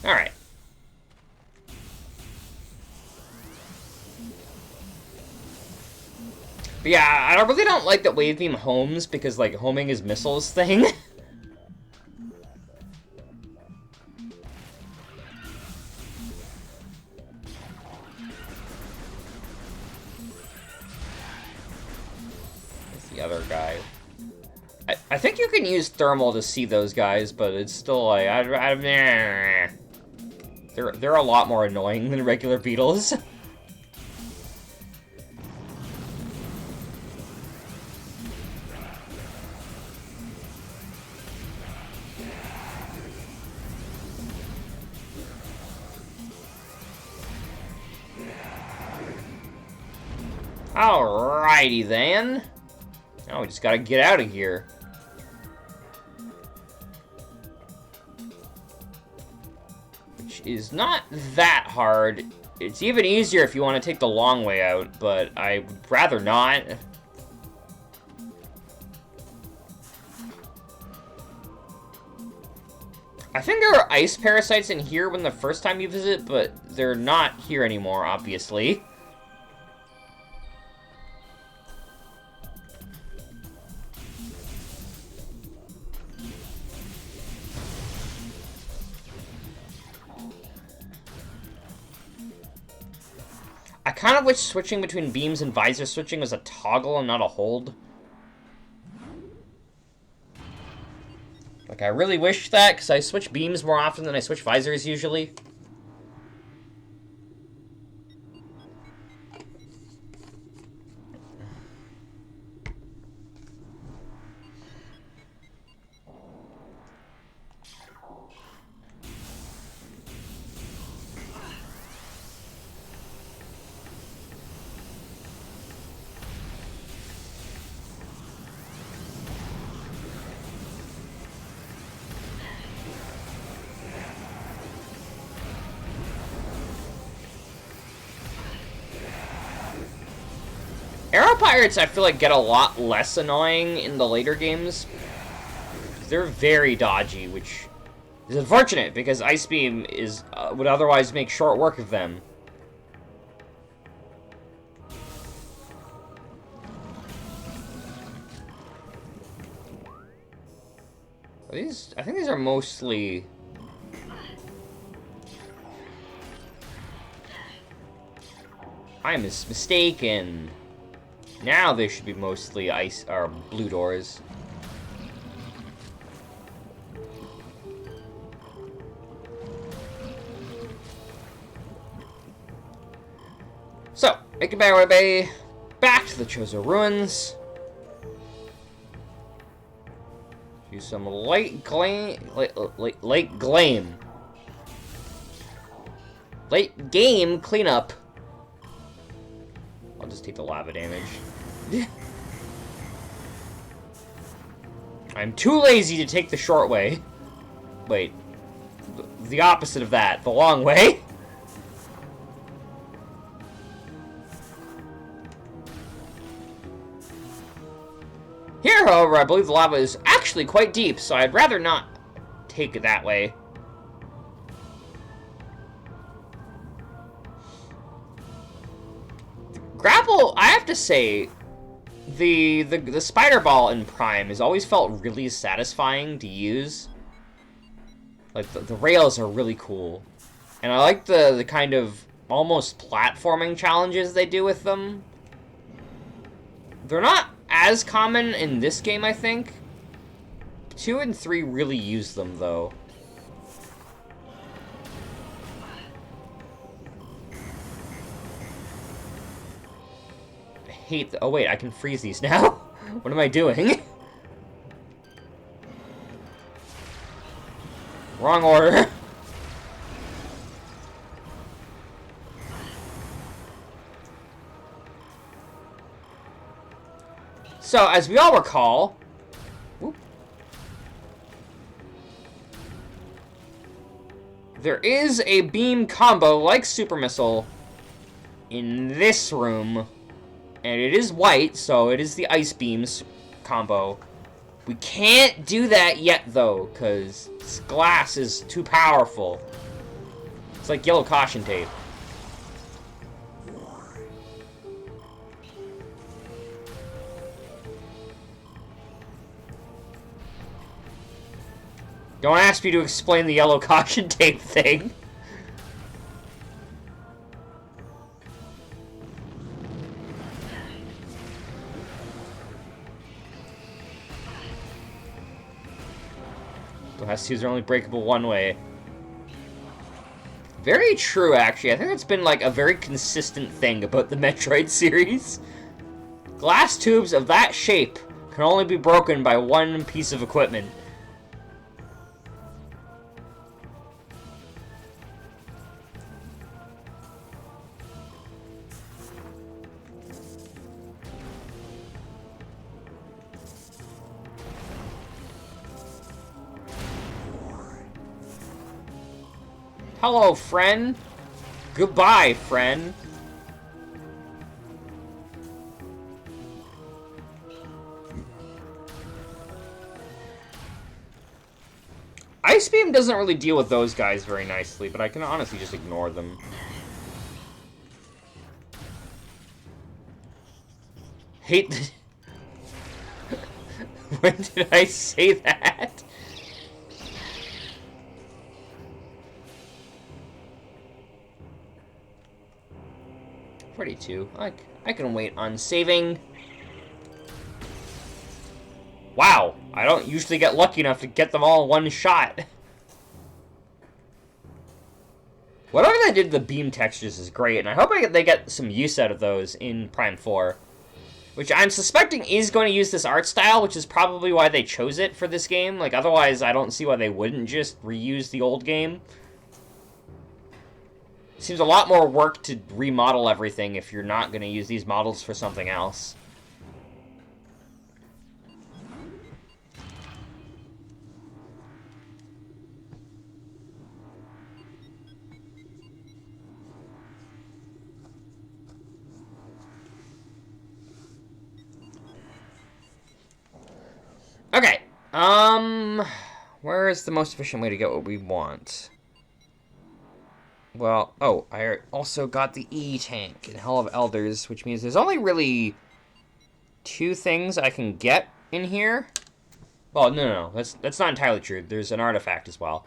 Alright. But yeah, I really don't like that wave beam homes, because, like, homing is missiles thing. The other guy. I think you can use thermal to see those guys, but it's still like they're a lot more annoying than regular beetles. Alrighty then. Oh, we just gotta get out of here. Which is not that hard. It's even easier if you want to take the long way out, but I would rather not. I think there are ice parasites in here when the first time you visit, but they're not here anymore, obviously. I kind of wish switching between beams and visor switching was a toggle and not a hold. Like, I really wish that, because I switch beams more often than I switch visors usually. Arrow Pirates, I feel like, get a lot less annoying in the later games. They're very dodgy, which is unfortunate, because Ice Beam is would otherwise make short work of them. These, I think these are mostly... I am mistaken. Now they should be mostly ice or blue doors. So, making my way back to the Chozo Ruins. Use some light game cleanup. I'll just take the lava damage. I'm too lazy to take the short way. Wait. The opposite of that. The long way. Here, however, I believe the lava is actually quite deep, so I'd rather not take it that way. Grapple, I have to say, the spider ball in Prime has always felt really satisfying to use. Like, the rails are really cool. And I like the kind of almost platforming challenges they do with them. They're not as common in this game, I think. 2 and 3 really use them, though. I hate the... Oh, wait, I can freeze these now? What am I doing? Wrong order. So, as we all recall... Whoop, there is a beam combo, like Super Missile, in this room. And it is white, so it is the Ice Beams combo. We can't do that yet, though, because this glass is too powerful. It's like yellow caution tape. Don't ask me to explain the yellow caution tape thing. Glass tubes are only breakable one way. Very true, actually. I think that's been, like, a very consistent thing about the Metroid series. Glass tubes of that shape can only be broken by one piece of equipment. Hello, friend. Goodbye, friend. Ice Beam doesn't really deal with those guys very nicely, but I can honestly just ignore them. Hate the... When did I say that? 42. I can wait on saving. Wow, I don't usually get lucky enough to get them all in one shot. Whatever they did to the beam textures is great, and I hope they get some use out of those in Prime 4. Which I'm suspecting is going to use this art style, which is probably why they chose it for this game. Like, otherwise, I don't see why they wouldn't just reuse the old game. Seems a lot more work to remodel everything if you're not going to use these models for something else. Okay, where is the most efficient way to get what we want? Well, oh, I also got the E-Tank in Hell of Elders, which means there's only really 2 things I can get in here. Well, no, that's not entirely true. There's an artifact as well.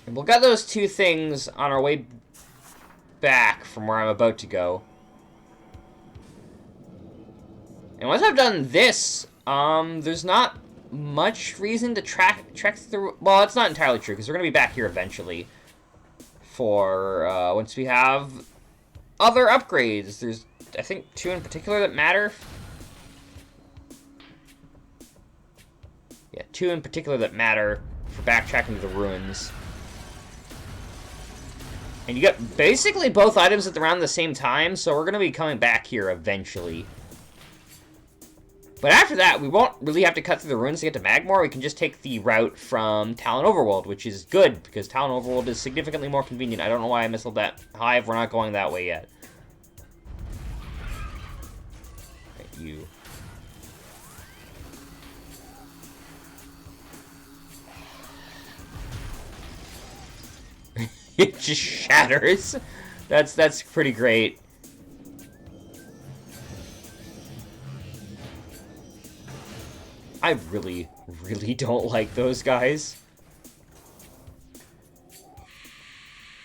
And we'll get those 2 things on our way back from where I'm about to go. And once I've done this, there's not much reason to trek through. Well, it's not entirely true, because we're going to be back here eventually for once we have other upgrades. There's, I think, 2 in particular that matter. Yeah, 2 in particular that matter for backtracking to the ruins. And you get basically both items at around the same time, so we're going to be coming back here eventually. But after that, we won't really have to cut through the ruins to get to Magmore. We can just take the route from Talon Overworld, which is good, because Talon Overworld is significantly more convenient. I don't know why I missiled that hive. We're not going that way yet. Okay, you. It just shatters. That's pretty great. I really, really don't like those guys.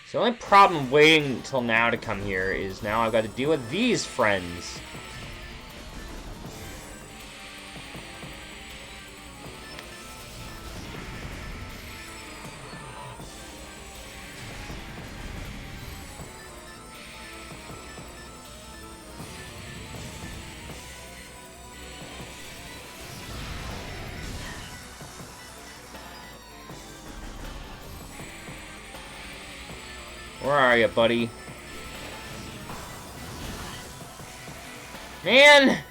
So the only problem waiting until now to come here is now I've got to deal with these friends. Where are you, buddy? Man!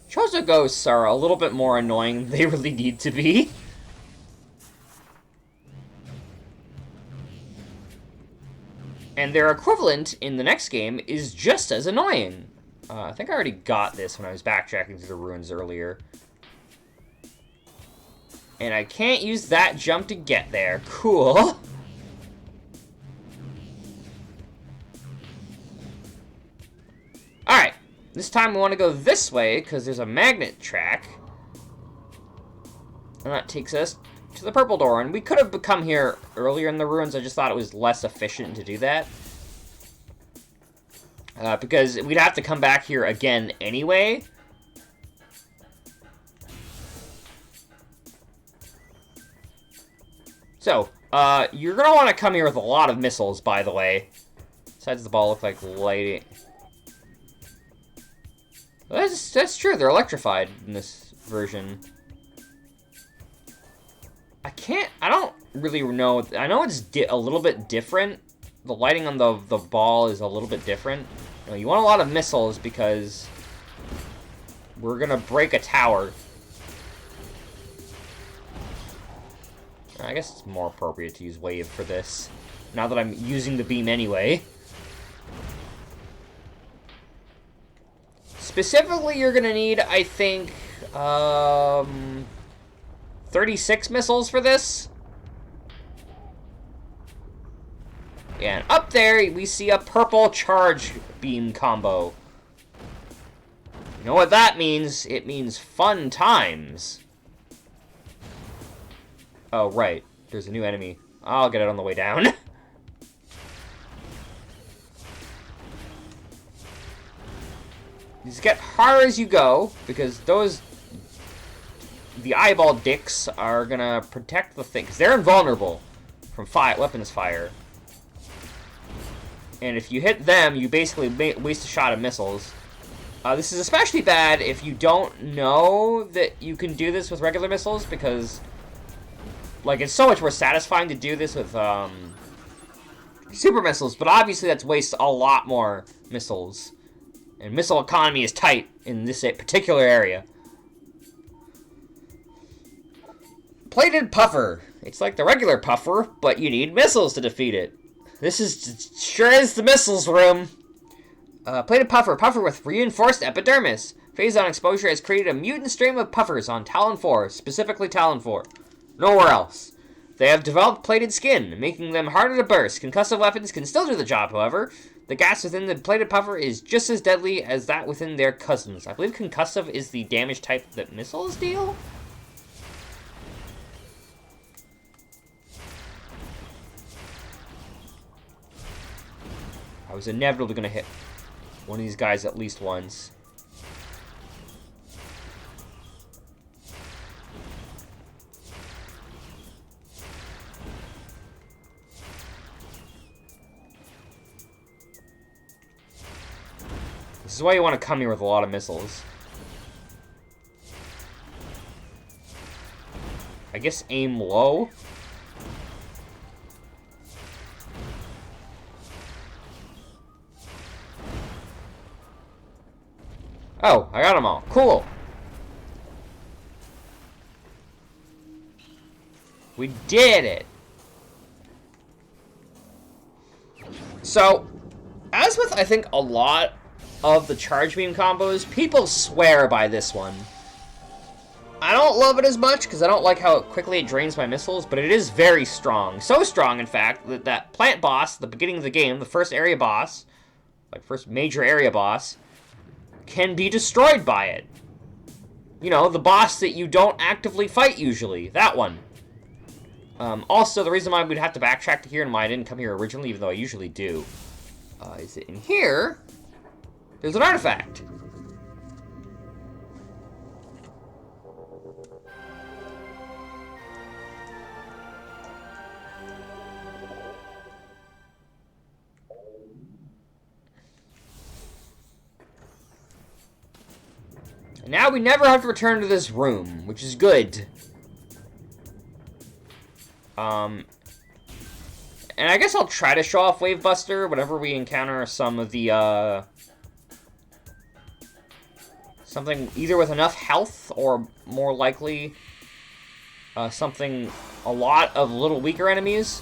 Chozo ghosts are a little bit more annoying than they really need to be. And their equivalent in the next game is just as annoying. I think I already got this when I was backtracking through the ruins earlier. And I can't use that jump to get there. Cool. Alright. This time we want to go this way, because there's a magnet track. And that takes us to the purple door. And we could have come here earlier in the ruins. I just thought it was less efficient to do that. Because we'd have to come back here again anyway. So, you're going to want to come here with a lot of missiles, by the way. Besides the ball look like lighting. That's true, they're electrified in this version. I don't really know. I know it's a little bit different. The lighting on the ball is a little bit different. You want a lot of missiles because we're going to break a tower. I guess it's more appropriate to use wave for this, now that I'm using the beam anyway. Specifically, you're gonna need, I think, 36 missiles for this. Yeah, and up there, we see a purple charge beam combo. You know what that means? It means fun times. Oh, right. There's a new enemy. I'll get it on the way down. Just get harder as you go, because the eyeball dicks are gonna protect the thing, because they're invulnerable from weapons fire. And if you hit them, you basically waste a shot of missiles. This is especially bad if you don't know that you can do this with regular missiles, because like, it's so much more satisfying to do this with, super missiles, but obviously that's wastes a lot more missiles. And missile economy is tight in this particular area. Plated Puffer. It's like the regular Puffer, but you need missiles to defeat it. This sure is the missiles room. Plated Puffer. Puffer with reinforced epidermis. Phase-on exposure has created a mutant stream of puffers on Talon 4, specifically Talon 4. Nowhere else. They have developed plated skin, making them harder to burst. Concussive weapons can still do the job, however. The gas within the plated puffer is just as deadly as that within their cousins. I believe concussive is the damage type that missiles deal? I was inevitably going to hit one of these guys at least once. This is why you want to come here with a lot of missiles. I guess aim low. Oh, I got them all. Cool. We did it. So, as with, I think, a lot of the charge beam combos, people swear by this one. I don't love it as much, because I don't like how quickly it drains my missiles, but it is very strong. So strong, in fact, that that plant boss at the beginning of the game, the first area boss, like first major area boss, can be destroyed by it. You know, the boss that you don't actively fight usually. That one. Also, the reason why we'd have to backtrack to here and why I didn't come here originally, even though I usually do, is that in here, there's an artifact. And now we never have to return to this room, which is good. And I guess I'll try to show off Wave Buster whenever we encounter some of the, something either with enough health or more likely, a lot of little weaker enemies.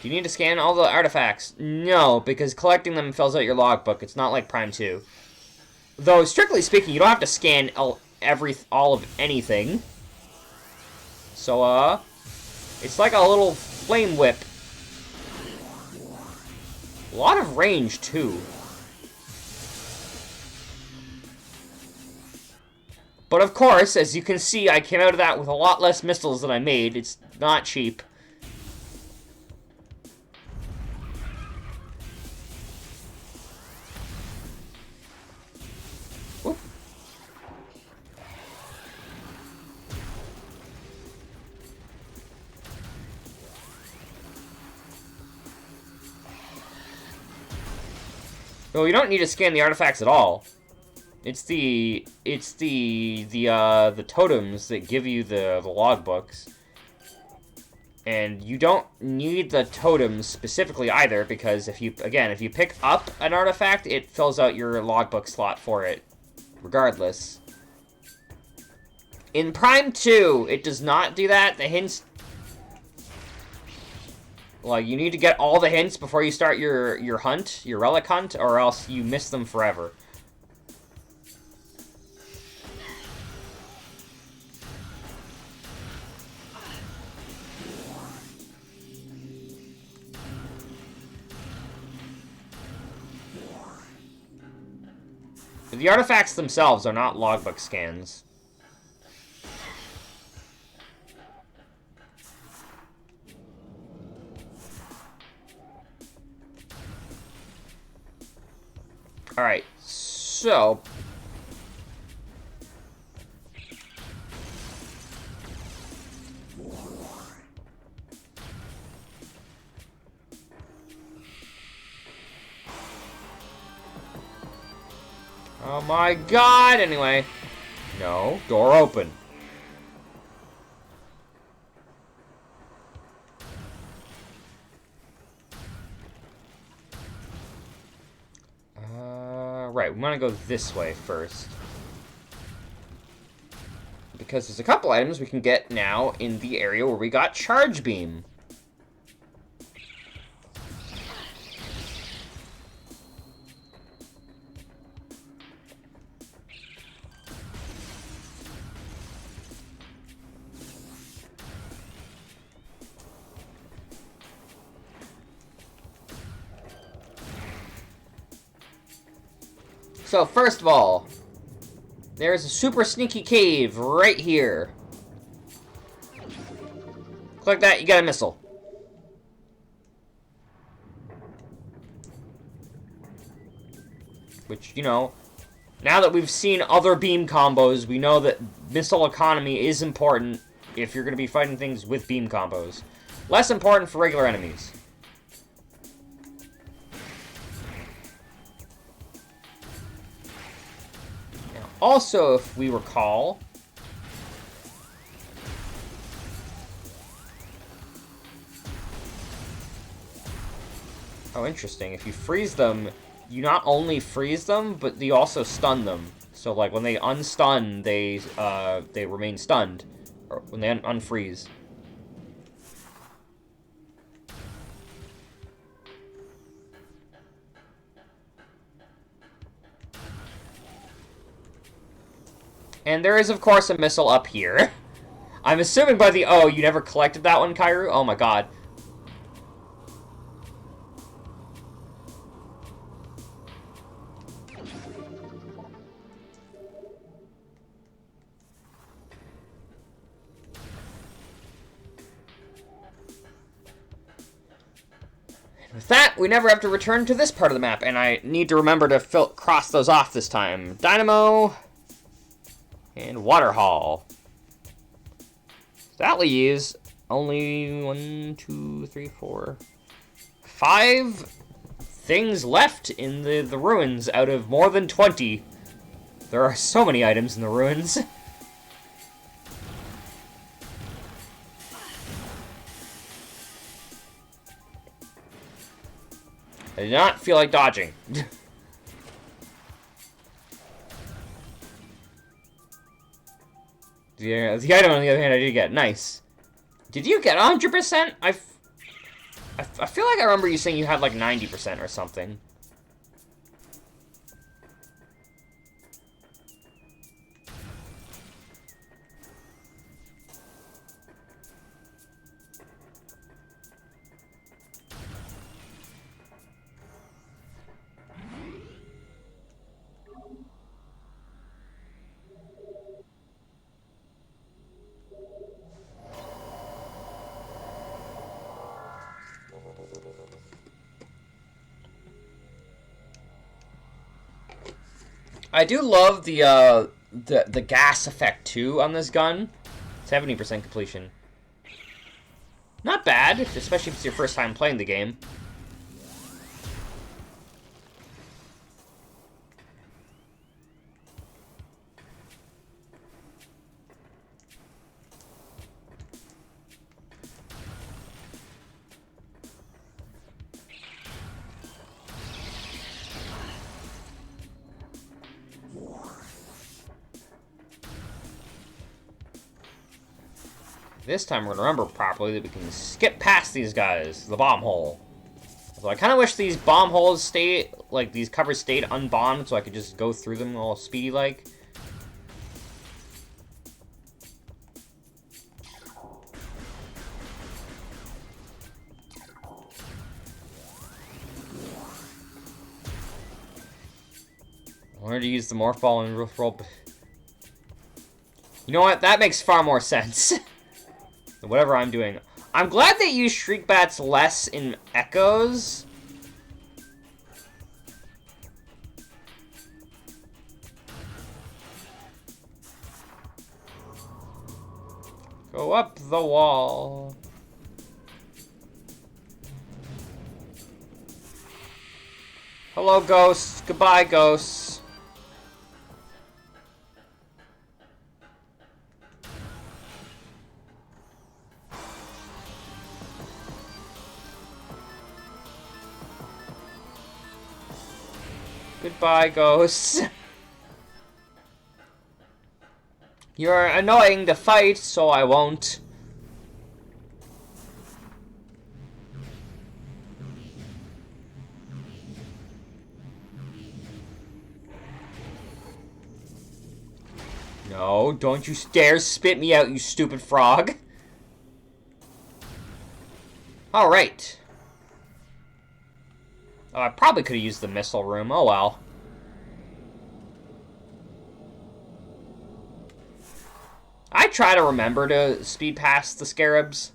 Do you need to scan all the artifacts? No, because collecting them fills out your logbook. It's not like Prime 2. Though, strictly speaking, you don't have to scan all of anything. So, it's like a little flame whip. A lot of range, too. But of course, as you can see, I came out of that with a lot less missiles than I made. It's not cheap. Whoop. Well, you don't need to scan the artifacts at all. It's the totems that give you the logbooks. And you don't need the totems specifically either, because if you pick up an artifact, it fills out your logbook slot for it, regardless. In Prime 2, it does not do that. The hints... Like, you need to get all the hints before you start your hunt, your relic hunt, or else you miss them forever. The artifacts themselves are not logbook scans. Alright, so... Oh my god! Anyway. No. Door open. Right. We want to go this way first. Because there's a couple items we can get now in the area where we got Charge Beam. So, first of all, there's a super sneaky cave right here. Click that, you get a missile. Which, you know, now that we've seen other beam combos, we know that missile economy is important if you're going to be fighting things with beam combos. Less important for regular enemies. Also, if we recall... Oh, interesting. If you freeze them, you not only freeze them, but you also stun them. So, like, when they unstun, they remain stunned. Or when they unfreeze. And there is, of course, a missile up here. I'm assuming by the... Oh, you never collected that one, Kairu? Oh my god. And with that, we never have to return to this part of the map, and I need to remember to cross those off this time. Dynamo... and Water Hall. That leaves only 1, 2, 3, 4, 5 things left in the ruins out of more than 20. There are so many items in the ruins. I did not feel like dodging. The item, on the other hand, I did get. Nice. Did you get 100%? I I feel like I remember you saying you had like 90% or something. I do love the gas effect too on this gun. 70% completion. Not bad, especially if it's your first time playing the game. This time we're gonna remember properly that we can skip past these guys, the bomb hole. So I kind of wish these bomb holes stayed, like these covers stayed unbombed, so I could just go through them all speedy like. I wanted to use the morph ball and roll. You know what? That makes far more sense. Whatever I'm doing. I'm glad they use Shriek Bats less in Echoes. Go up the wall. Hello, ghosts. Goodbye, ghosts. Goodbye, ghosts. You're annoying to fight, so I won't. No, don't you dare spit me out, you stupid frog. Alright. Oh, I probably could have used the missile room. Oh well. I try to remember to speed past the scarabs.